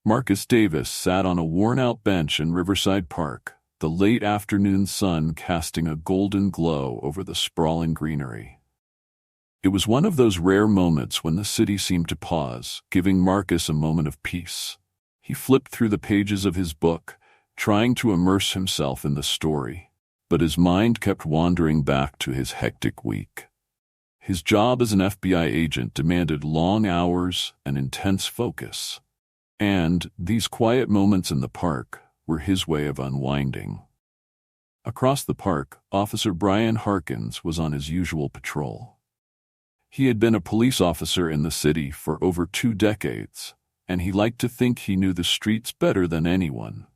Marcus Davis sat on a worn-out bench in Riverside Park, the late afternoon sun casting a golden glow over the sprawling greenery. It was one of those rare moments when the city seemed to pause, giving Marcus a moment of peace. He flipped through the pages of his book, trying to immerse himself in the story, but his mind kept wandering back to his hectic week. His job as an FBI agent demanded long hours and intense focus, and these quiet moments in the park were his way of unwinding. Across the park, Officer Brian Harkins was on his usual patrol. He had been a police officer in the city for over 2 decades, and he liked to think he knew the streets better than anyone.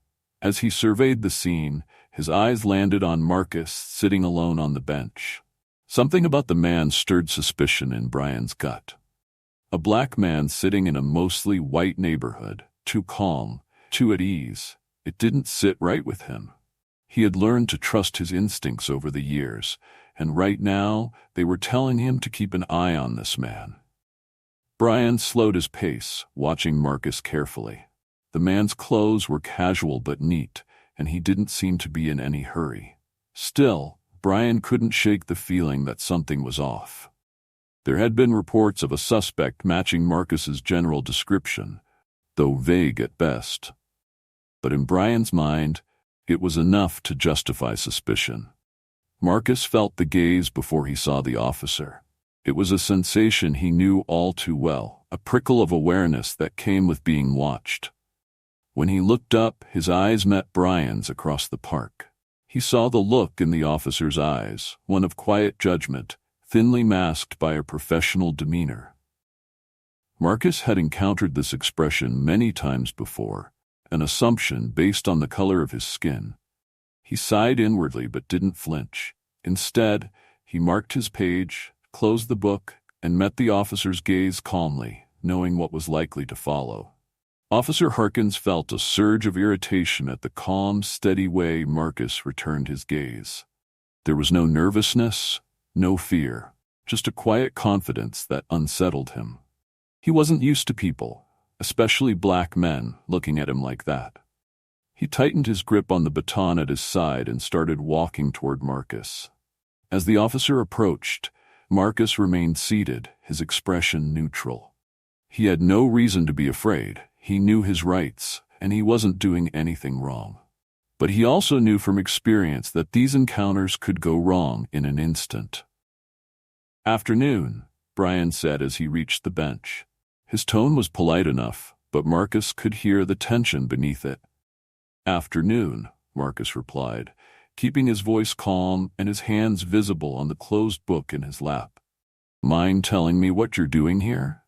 As he surveyed the scene, his eyes landed on Marcus sitting alone on the bench. Something about the man stirred suspicion in Brian's gut. A black man sitting in a mostly white neighborhood, too calm, too at ease. It didn't sit right with him. He had learned to trust his instincts over the years, and right now they were telling him to keep an eye on this man. Brian slowed his pace, watching Marcus carefully. The man's clothes were casual but neat, and he didn't seem to be in any hurry. Still, Brian couldn't shake the feeling that something was off. There had been reports of a suspect matching Marcus's general description, though vague at best. But in Brian's mind, it was enough to justify suspicion. Marcus felt the gaze before he saw the officer. It was a sensation he knew all too well, a prickle of awareness that came with being watched. When he looked up, his eyes met Brian's across the park. He saw the look in the officer's eyes, one of quiet judgment, thinly masked by a professional demeanor. Marcus had encountered this expression many times before, an assumption based on the color of his skin. He sighed inwardly but didn't flinch. Instead, he marked his page, closed the book, and met the officer's gaze calmly, knowing what was likely to follow. Officer Harkins felt a surge of irritation at the calm, steady way Marcus returned his gaze. There was no nervousness, no fear, just a quiet confidence that unsettled him. He wasn't used to people, especially black men, looking at him like that. He tightened his grip on the baton at his side and started walking toward Marcus. As the officer approached, Marcus remained seated, his expression neutral. He had no reason to be afraid. He knew his rights, and he wasn't doing anything wrong. But he also knew from experience that these encounters could go wrong in an instant. "Afternoon," Brian said as he reached the bench. His tone was polite enough, but Marcus could hear the tension beneath it. "Afternoon," Marcus replied, keeping his voice calm and his hands visible on the closed book in his lap. "Mind telling me what you're doing here?"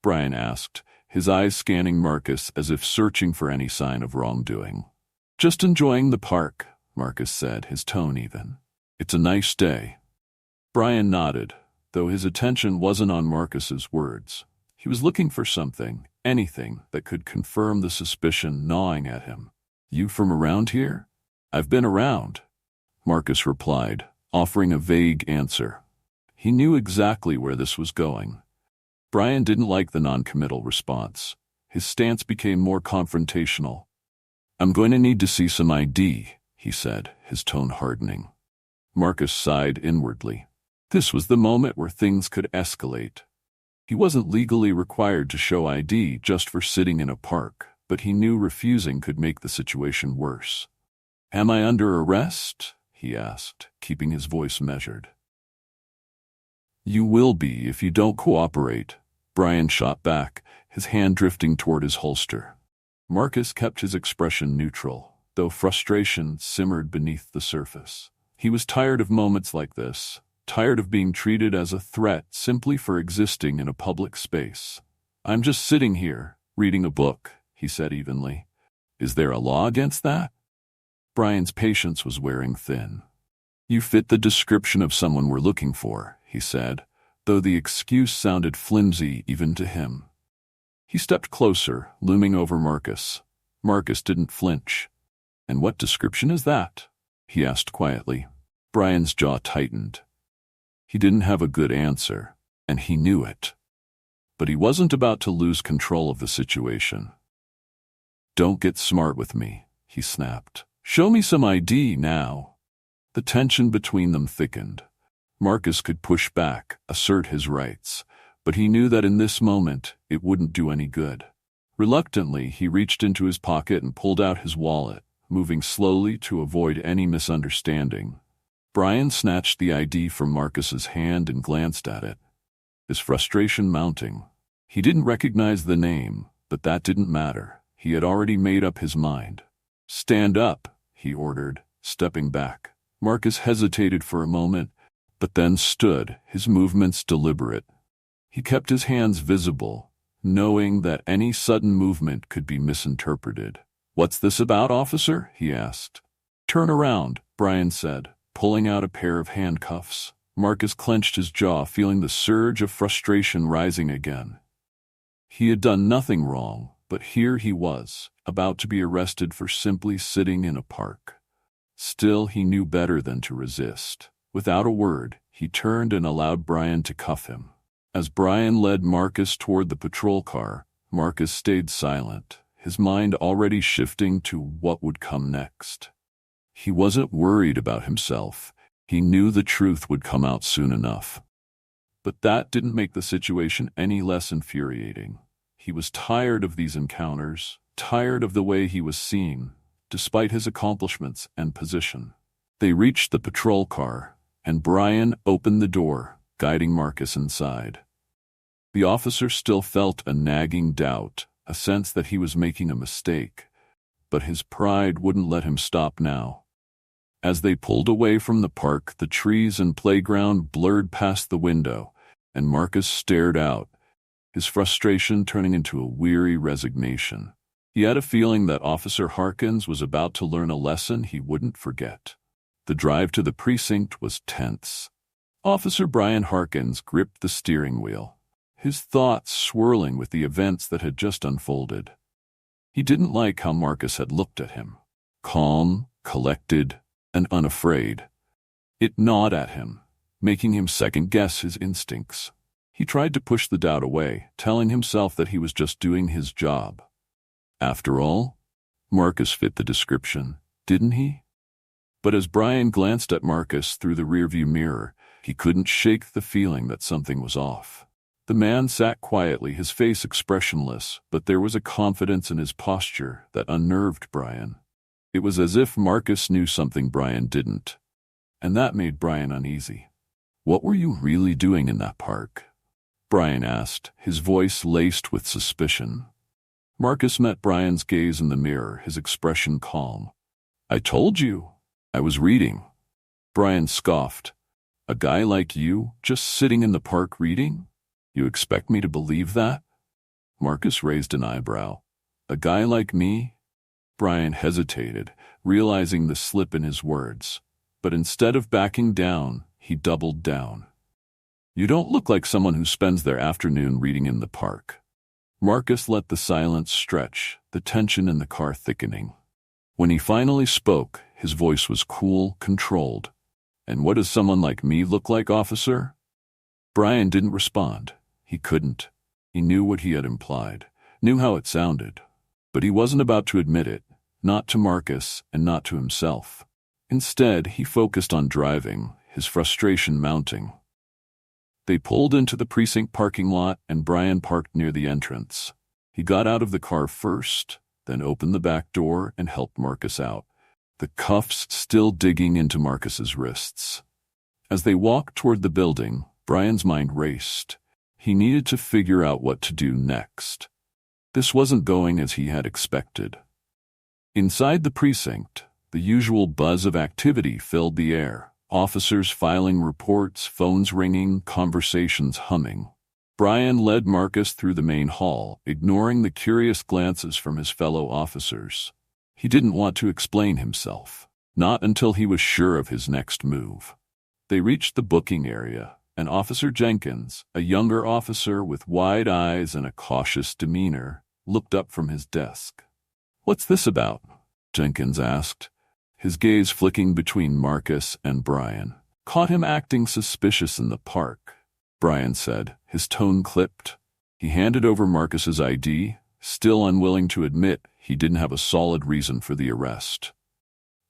Brian asked, his eyes scanning Marcus as if searching for any sign of wrongdoing. "Just enjoying the park," Marcus said, his tone even. "It's a nice day." Brian nodded, though his attention wasn't on Marcus's words. He was looking for something, anything that could confirm the suspicion gnawing at him. "You from around here?" "I've been around," Marcus replied, offering a vague answer. He knew exactly where this was going. Brian didn't like the non-committal response. His stance became more confrontational. "I'm going to need to see some ID," he said, his tone hardening. Marcus sighed inwardly. This was the moment where things could escalate. He wasn't legally required to show ID just for sitting in a park, but he knew refusing could make the situation worse. "Am I under arrest?" he asked, keeping his voice measured. "You will be if you don't cooperate," Brian shot back, his hand drifting toward his holster. Marcus kept his expression neutral, though frustration simmered beneath the surface. He was tired of moments like this, tired of being treated as a threat simply for existing in a public space. "I'm just sitting here, reading a book," he said evenly. "Is there a law against that?" Brian's patience was wearing thin. "You fit the description of someone we're looking for," he said, though the excuse sounded flimsy even to him. He stepped closer, looming over Marcus. Marcus didn't flinch. "And what description is that?" he asked quietly. Brian's jaw tightened. He didn't have a good answer, and he knew it. But he wasn't about to lose control of the situation. "Don't get smart with me," he snapped. "Show me some ID now." The tension between them thickened. Marcus could push back, assert his rights, but he knew that in this moment it wouldn't do any good. Reluctantly, he reached into his pocket and pulled out his wallet, moving slowly to avoid any misunderstanding. Brian snatched the ID from Marcus's hand and glanced at it, his frustration mounting. He didn't recognize the name, but that didn't matter. He had already made up his mind. "Stand up," he ordered, stepping back. Marcus hesitated for a moment, but then stood, his movements deliberate. He kept his hands visible, knowing that any sudden movement could be misinterpreted. "What's this about, officer?" he asked. "Turn around," Brian said, pulling out a pair of handcuffs. Marcus clenched his jaw, feeling the surge of frustration rising again. He had done nothing wrong, but here he was, about to be arrested for simply sitting in a park. Still, he knew better than to resist. Without a word, he turned and allowed Brian to cuff him. As Brian led Marcus toward the patrol car, Marcus stayed silent, his mind already shifting to what would come next. He wasn't worried about himself. He knew the truth would come out soon enough. But that didn't make the situation any less infuriating. He was tired of these encounters, tired of the way he was seen, despite his accomplishments and position. They reached the patrol car, and Brian opened the door, guiding Marcus inside. The officer still felt a nagging doubt, a sense that he was making a mistake, but his pride wouldn't let him stop now. As they pulled away from the park, the trees and playground blurred past the window, and Marcus stared out, his frustration turning into a weary resignation. He had a feeling that Officer Harkins was about to learn a lesson he wouldn't forget. The drive to the precinct was tense. Officer Brian Harkins gripped the steering wheel, his thoughts swirling with the events that had just unfolded. He didn't like how Marcus had looked at him. Calm, collected, and unafraid. It gnawed at him, making him second-guess his instincts. He tried to push the doubt away, telling himself that he was just doing his job. After all, Marcus fit the description, didn't he? But as Brian glanced at Marcus through the rearview mirror, he couldn't shake the feeling that something was off. The man sat quietly, his face expressionless, but there was a confidence in his posture that unnerved Brian. It was as if Marcus knew something Brian didn't, and that made Brian uneasy. "What were you really doing in that park?" Brian asked, his voice laced with suspicion. Marcus met Brian's gaze in the mirror, his expression calm. "I told you. I was reading." Brian scoffed. "A guy like you, just sitting in the park reading? You expect me to believe that?" Marcus raised an eyebrow. "A guy like me?" Brian hesitated, realizing the slip in his words. But instead of backing down, he doubled down. "You don't look like someone who spends their afternoon reading in the park." Marcus let the silence stretch, the tension in the car thickening. When he finally spoke, his voice was cool, controlled. "And what does someone like me look like, officer?" Brian didn't respond. He couldn't. He knew what he had implied, knew how it sounded. But he wasn't about to admit it, not to Marcus and not to himself. Instead, he focused on driving, his frustration mounting. They pulled into the precinct parking lot and Brian parked near the entrance. He got out of the car first, then opened the back door and helped Marcus out, the cuffs still digging into Marcus's wrists. As they walked toward the building, Brian's mind raced. He needed to figure out what to do next. This wasn't going as he had expected. Inside the precinct, the usual buzz of activity filled the air. Officers filing reports, phones ringing, conversations humming. Brian led Marcus through the main hall, ignoring the curious glances from his fellow officers. He didn't want to explain himself, not until he was sure of his next move. They reached the booking area, and Officer Jenkins, a younger officer with wide eyes and a cautious demeanor, looked up from his desk. "What's this about?" Jenkins asked, his gaze flicking between Marcus and Brian. "Caught him acting suspicious in the park," Brian said, his tone clipped. He handed over Marcus's ID, still unwilling to admit he didn't have a solid reason for the arrest.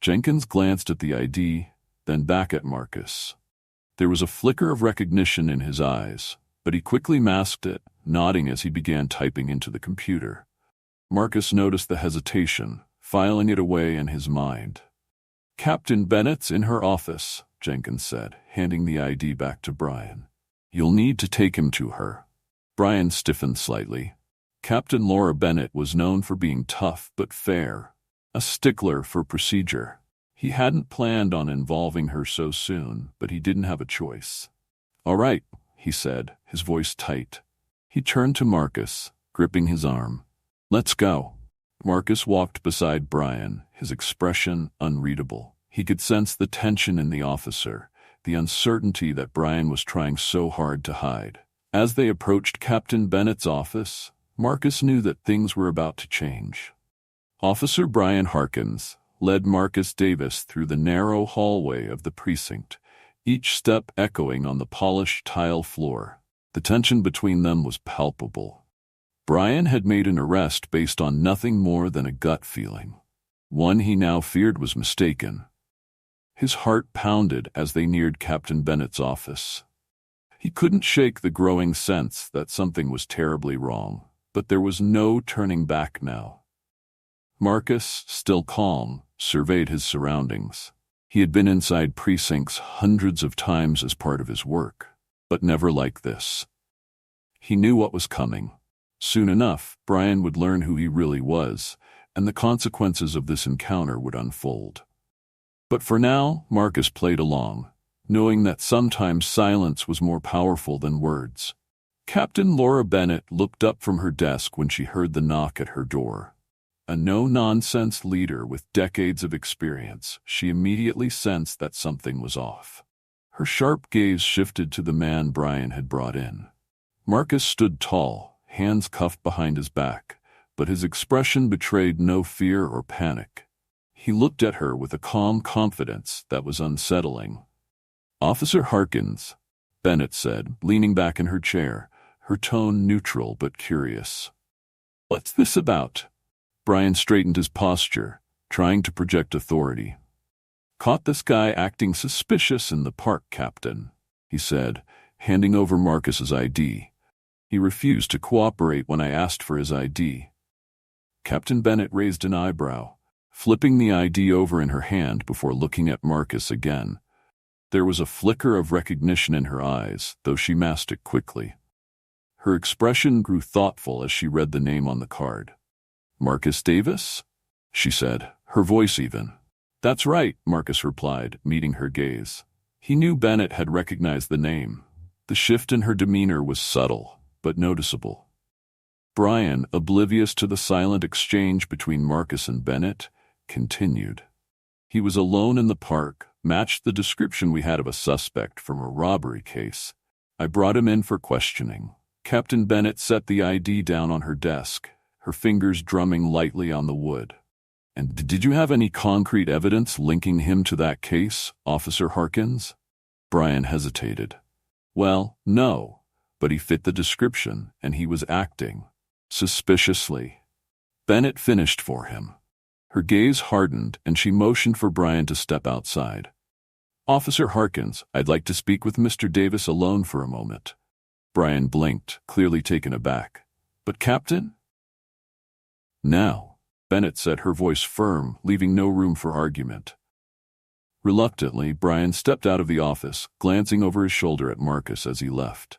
Jenkins glanced at the ID, then back at Marcus. There was a flicker of recognition in his eyes, but he quickly masked it, nodding as he began typing into the computer. Marcus noticed the hesitation, filing it away in his mind. "Captain Bennett's in her office," Jenkins said, handing the ID back to Brian. "You'll need to take him to her." Brian stiffened slightly. Captain Laura Bennett was known for being tough but fair, a stickler for procedure. He hadn't planned on involving her so soon, but he didn't have a choice. "All right," he said, his voice tight. He turned to Marcus, gripping his arm. "Let's go." Marcus walked beside Brian, his expression unreadable. He could sense the tension in the officer, the uncertainty that Brian was trying so hard to hide. As they approached Captain Bennett's office, Marcus knew that things were about to change. Officer Brian Harkins led Marcus Davis through the narrow hallway of the precinct, each step echoing on the polished tile floor. The tension between them was palpable. Brian had made an arrest based on nothing more than a gut feeling. One he now feared was mistaken. His heart pounded as they neared Captain Bennett's office. He couldn't shake the growing sense that something was terribly wrong, but there was no turning back now. Marcus, still calm, surveyed his surroundings. He had been inside precincts hundreds of times as part of his work, but never like this. He knew what was coming. Soon enough, Brian would learn who he really was, and the consequences of this encounter would unfold. But for now, Marcus played along, knowing that sometimes silence was more powerful than words. Captain Laura Bennett looked up from her desk when she heard the knock at her door. A no-nonsense leader with decades of experience, she immediately sensed that something was off. Her sharp gaze shifted to the man Brian had brought in. Marcus stood tall, hands cuffed behind his back, but his expression betrayed no fear or panic. He looked at her with a calm confidence that was unsettling. "Officer Harkins," Bennett said, leaning back in her chair, her tone neutral but curious. "What's this about?" Brian straightened his posture, trying to project authority. "Caught this guy acting suspicious in the park, Captain," he said, handing over Marcus's ID. "He refused to cooperate when I asked for his ID." Captain Bennett raised an eyebrow, flipping the ID over in her hand before looking at Marcus again. There was a flicker of recognition in her eyes, though she masked it quickly. Her expression grew thoughtful as she read the name on the card. "Marcus Davis?" she said, her voice even. "That's right," Marcus replied, meeting her gaze. He knew Bennett had recognized the name. The shift in her demeanor was subtle, but noticeable. Brian, oblivious to the silent exchange between Marcus and Bennett, continued. "He was alone in the park, matched the description we had of a suspect from a robbery case. I brought him in for questioning." Captain Bennett set the ID down on her desk, her fingers drumming lightly on the wood. "And did you have any concrete evidence linking him to that case, Officer Harkins?" Brian hesitated. "Well, no, but he fit the description, and he was acting suspiciously." Bennett finished for him. Her gaze hardened, and she motioned for Brian to step outside. "Officer Harkins, I'd like to speak with Mr. Davis alone for a moment." Brian blinked, clearly taken aback. "But Captain?" "Now," Bennett said, her voice firm, leaving no room for argument. Reluctantly, Brian stepped out of the office, glancing over his shoulder at Marcus as he left.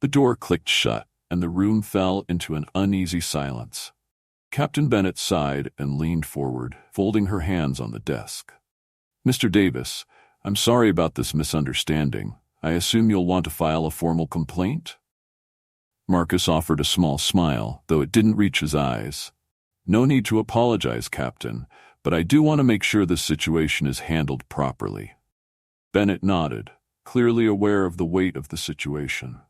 The door clicked shut, and the room fell into an uneasy silence. Captain Bennett sighed and leaned forward, folding her hands on the desk. "Mr. Davis, I'm sorry about this misunderstanding. I assume you'll want to file a formal complaint?" Marcus offered a small smile, though it didn't reach his eyes. "No need to apologize, Captain, but I do want to make sure this situation is handled properly." Bennett nodded, clearly aware of the weight of the situation.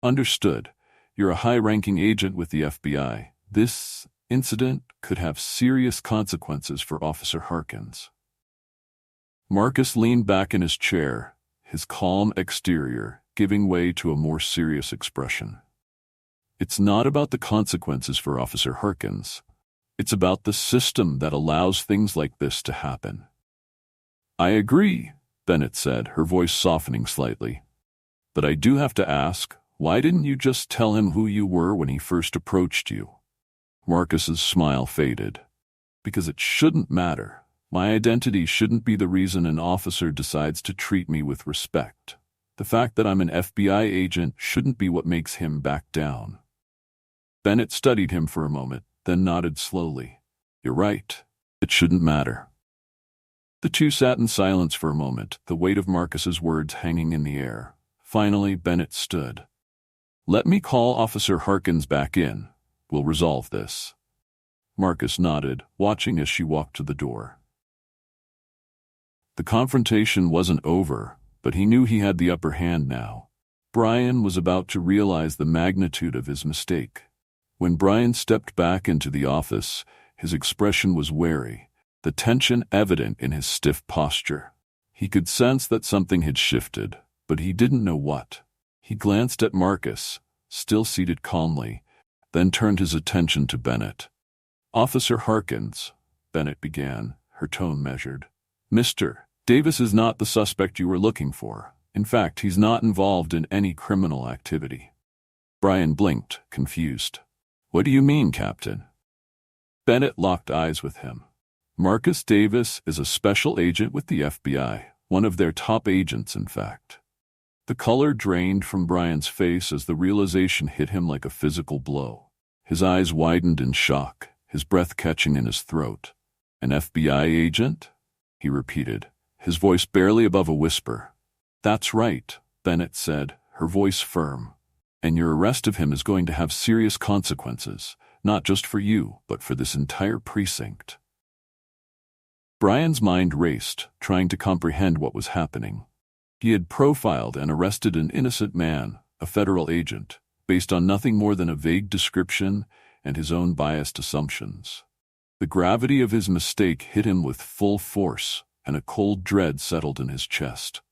"Understood. You're a high-ranking agent with the FBI. This incident could have serious consequences for Officer Harkins." Marcus leaned back in his chair, his calm exterior giving way to a more serious expression. "It's not about the consequences for Officer Harkins. It's about the system that allows things like this to happen. I agree, Bennett said, her voice softening slightly. But I do have to ask, why didn't you just tell him who you were when he first approached you? Marcus's smile faded. Because it shouldn't matter. My identity shouldn't be the reason an officer decides to treat me with respect. The fact that I'm an FBI agent shouldn't be what makes him back down. Bennett studied him for a moment, then nodded slowly. You're right. It shouldn't matter. The two sat in silence for a moment, the weight of Marcus's words hanging in the air. Finally, Bennett stood. Let me call Officer Harkins back in. We'll resolve this. Marcus nodded, watching as she walked to the door. The confrontation wasn't over, but he knew he had the upper hand now. Brian was about to realize the magnitude of his mistake. When Brian stepped back into the office, his expression was wary, the tension evident in his stiff posture. He could sense that something had shifted, but he didn't know what. He glanced at Marcus, still seated calmly, then turned his attention to Bennett. Officer Harkins, Bennett began, her tone measured. Mr. Davis is not the suspect you were looking for. In fact, he's not involved in any criminal activity. Brian blinked, confused. What do you mean, Captain? Bennett locked eyes with him. Marcus Davis is a special agent with the FBI, one of their top agents, in fact. The color drained from Brian's face as the realization hit him like a physical blow. His eyes widened in shock, his breath catching in his throat. An FBI agent? He repeated, his voice barely above a whisper. That's right, Bennett said, her voice firm. And your arrest of him is going to have serious consequences, not just for you, but for this entire precinct. Brian's mind raced, trying to comprehend what was happening. He had profiled and arrested an innocent man, a federal agent, based on nothing more than a vague description and his own biased assumptions. The gravity of his mistake hit him with full force, and a cold dread settled in his chest.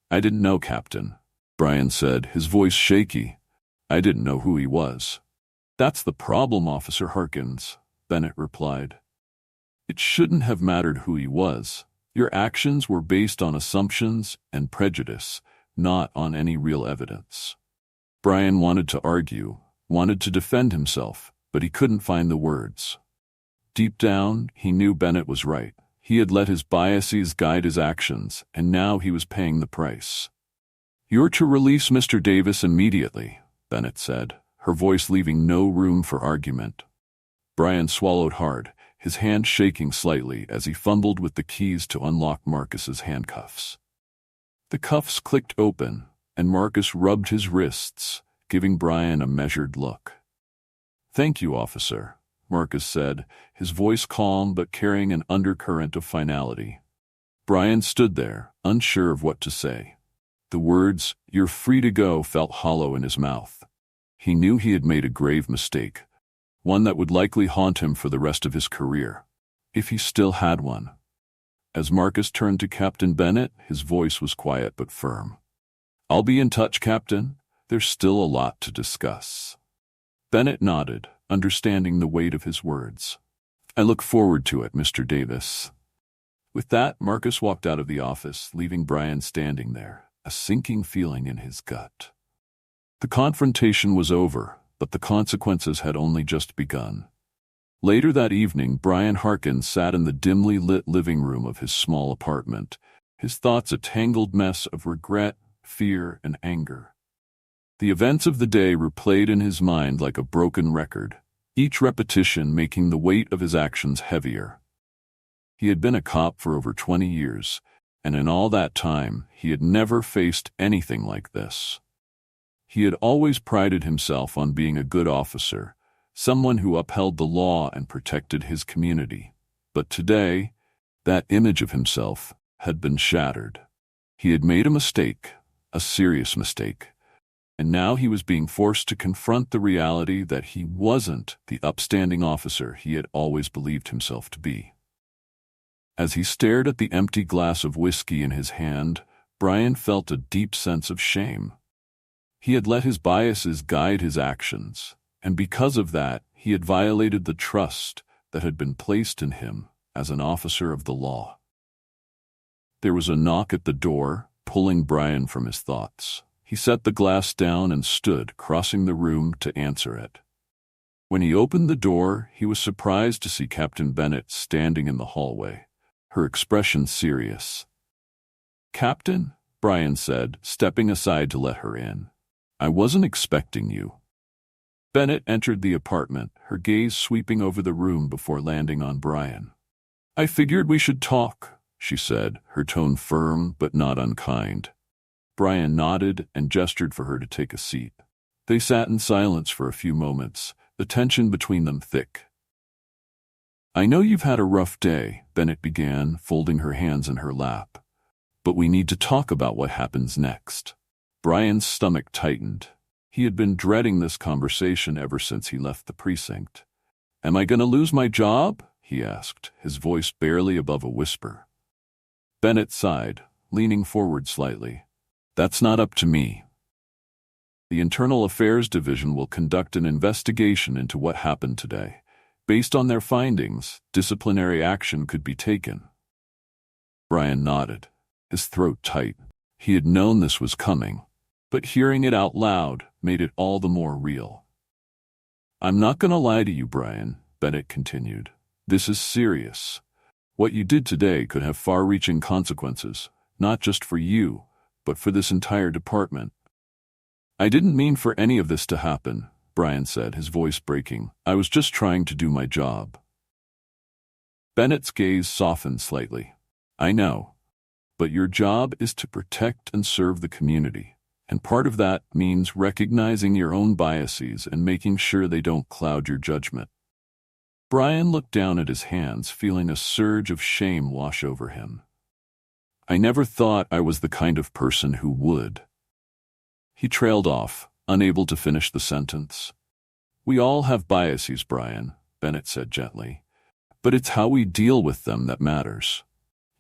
I didn't know, Captain, Brian said, his voice shaky. I didn't know who he was. That's the problem, Officer Harkins, Bennett replied. It shouldn't have mattered who he was. Your actions were based on assumptions and prejudice, not on any real evidence. Brian wanted to argue, wanted to defend himself, but he couldn't find the words. Deep down, he knew Bennett was right. He had let his biases guide his actions, and now he was paying the price. You're to release Mr. Davis immediately, Bennett said, her voice leaving no room for argument. Brian swallowed hard, his hand shaking slightly as he fumbled with the keys to unlock Marcus's handcuffs. The cuffs clicked open, and Marcus rubbed his wrists, giving Brian a measured look. Thank you, officer, Marcus said, his voice calm but carrying an undercurrent of finality. Brian stood there, unsure of what to say. The words, "You're free to go," felt hollow in his mouth. He knew he had made a grave mistake, one that would likely haunt him for the rest of his career, if he still had one. As Marcus turned to Captain Bennett, his voice was quiet but firm. I'll be in touch, Captain. There's still a lot to discuss. Bennett nodded, understanding the weight of his words. I look forward to it, Mr. Davis. With that, Marcus walked out of the office, leaving Brian standing there, a sinking feeling in his gut. The confrontation was over, but the consequences had only just begun. Later that evening, Brian Harkins sat in the dimly lit living room of his small apartment, his thoughts a tangled mess of regret, fear, and anger. The events of the day replayed in his mind like a broken record, each repetition making the weight of his actions heavier. He had been a cop for over 20 years, and in all that time, he had never faced anything like this. He had always prided himself on being a good officer, someone who upheld the law and protected his community. But today, that image of himself had been shattered. He had made a mistake, a serious mistake, and now he was being forced to confront the reality that he wasn't the upstanding officer he had always believed himself to be. As he stared at the empty glass of whiskey in his hand, Brian felt a deep sense of shame. He had let his biases guide his actions, and because of that, he had violated the trust that had been placed in him as an officer of the law. There was a knock at the door, pulling Brian from his thoughts. He set the glass down and stood, crossing the room to answer it. When he opened the door, he was surprised to see Captain Bennett standing in the hallway, her expression serious. "Captain," Brian said, stepping aside to let her in. "I wasn't expecting you." Bennett entered the apartment, her gaze sweeping over the room before landing on Brian. "I figured we should talk," she said, her tone firm but not unkind. Brian nodded and gestured for her to take a seat. They sat in silence for a few moments, the tension between them thick. "I know you've had a rough day," Bennett began, folding her hands in her lap. "But we need to talk about what happens next." Brian's stomach tightened. He had been dreading this conversation ever since he left the precinct. "Am I going to lose my job?" he asked, his voice barely above a whisper. Bennett sighed, leaning forward slightly. "That's not up to me. The Internal Affairs Division will conduct an investigation into what happened today. Based on their findings, disciplinary action could be taken." Brian nodded, his throat tight. He had known this was coming, but hearing it out loud made it all the more real. "I'm not going to lie to you, Brian," Bennett continued. "This is serious. What you did today could have far-reaching consequences, not just for you, but for this entire department." "I didn't mean for any of this to happen," Brian said, his voice breaking. "I was just trying to do my job." Bennett's gaze softened slightly. "I know, but your job is to protect and serve the community, and part of that means recognizing your own biases and making sure they don't cloud your judgment." Brian looked down at his hands, feeling a surge of shame wash over him. "I never thought I was the kind of person who would." He trailed off, unable to finish the sentence. "We all have biases, Brian," Bennett said gently, "but it's how we deal with them that matters.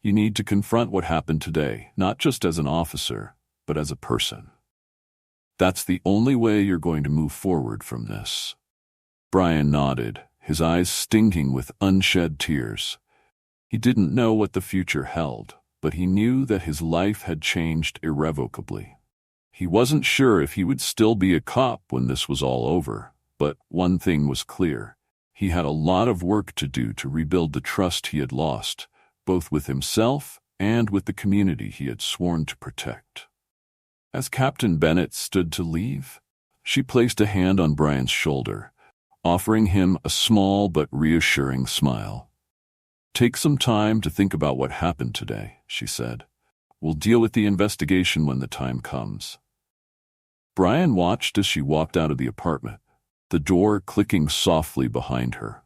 You need to confront what happened today, not just as an officer, but as a person. That's the only way you're going to move forward from this." Brian nodded, his eyes stinging with unshed tears. He didn't know what the future held, but he knew that his life had changed irrevocably. He wasn't sure if he would still be a cop when this was all over, but one thing was clear. He had a lot of work to do to rebuild the trust he had lost, both with himself and with the community he had sworn to protect. As Captain Bennett stood to leave, she placed a hand on Brian's shoulder, offering him a small but reassuring smile. "Take some time to think about what happened today," she said. "We'll deal with the investigation when the time comes." Brian watched as she walked out of the apartment, the door clicking softly behind her.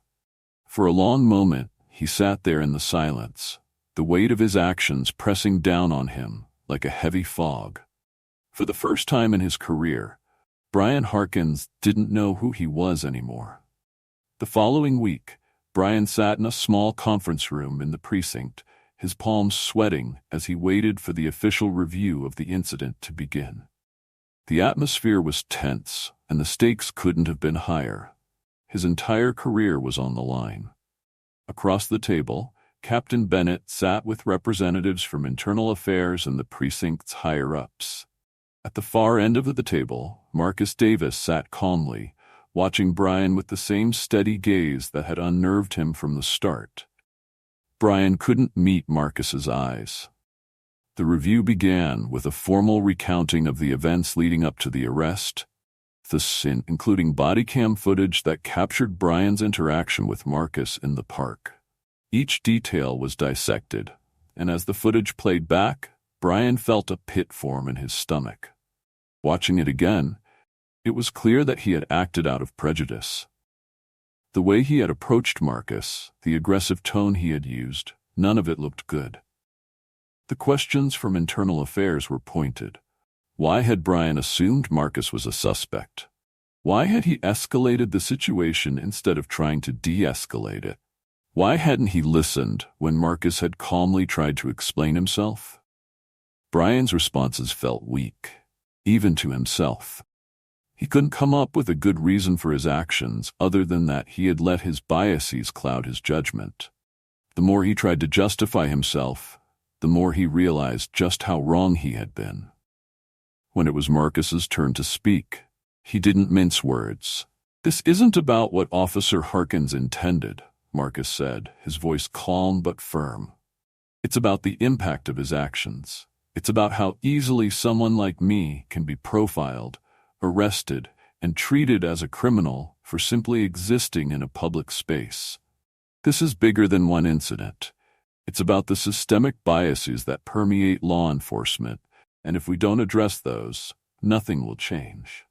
For a long moment, he sat there in the silence, the weight of his actions pressing down on him like a heavy fog. For the first time in his career, Brian Harkins didn't know who he was anymore. The following week, Brian sat in a small conference room in the precinct, his palms sweating as he waited for the official review of the incident to begin. The atmosphere was tense, and the stakes couldn't have been higher. His entire career was on the line. Across the table, Captain Bennett sat with representatives from Internal Affairs and the precinct's higher-ups. At the far end of the table, Marcus Davis sat calmly, watching Brian with the same steady gaze that had unnerved him from the start. Brian couldn't meet Marcus's eyes. The review began with a formal recounting of the events leading up to the arrest, including body cam footage that captured Brian's interaction with Marcus in the park. Each detail was dissected, and as the footage played back, Brian felt a pit form in his stomach. Watching it again, it was clear that he had acted out of prejudice. The way he had approached Marcus, the aggressive tone he had used, none of it looked good. The questions from Internal Affairs were pointed. Why had Brian assumed Marcus was a suspect? Why had he escalated the situation instead of trying to de-escalate it? Why hadn't he listened when Marcus had calmly tried to explain himself? Brian's responses felt weak, even to himself. He couldn't come up with a good reason for his actions other than that he had let his biases cloud his judgment. The more he tried to justify himself, the more he realized just how wrong he had been. When it was Marcus's turn to speak, he didn't mince words. "This isn't about what Officer Harkins intended," Marcus said, his voice calm but firm. "It's about the impact of his actions. It's about how easily someone like me can be profiled, arrested, and treated as a criminal for simply existing in a public space. This is bigger than one incident. It's about the systemic biases that permeate law enforcement, and if we don't address those, nothing will change."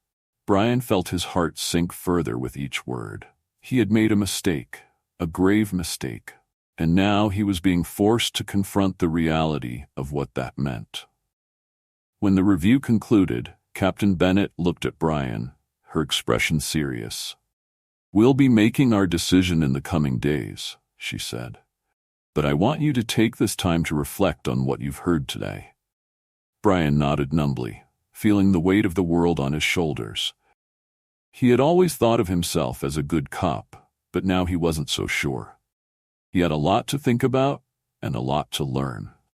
Brian felt his heart sink further with each word. He had made a mistake, a grave mistake, and now he was being forced to confront the reality of what that meant. When the review concluded, Captain Bennett looked at Brian, her expression serious. "We'll be making our decision in the coming days," she said. "But I want you to take this time to reflect on what you've heard today." Brian nodded numbly, feeling the weight of the world on his shoulders. He had always thought of himself as a good cop, but now he wasn't so sure. He had a lot to think about and a lot to learn.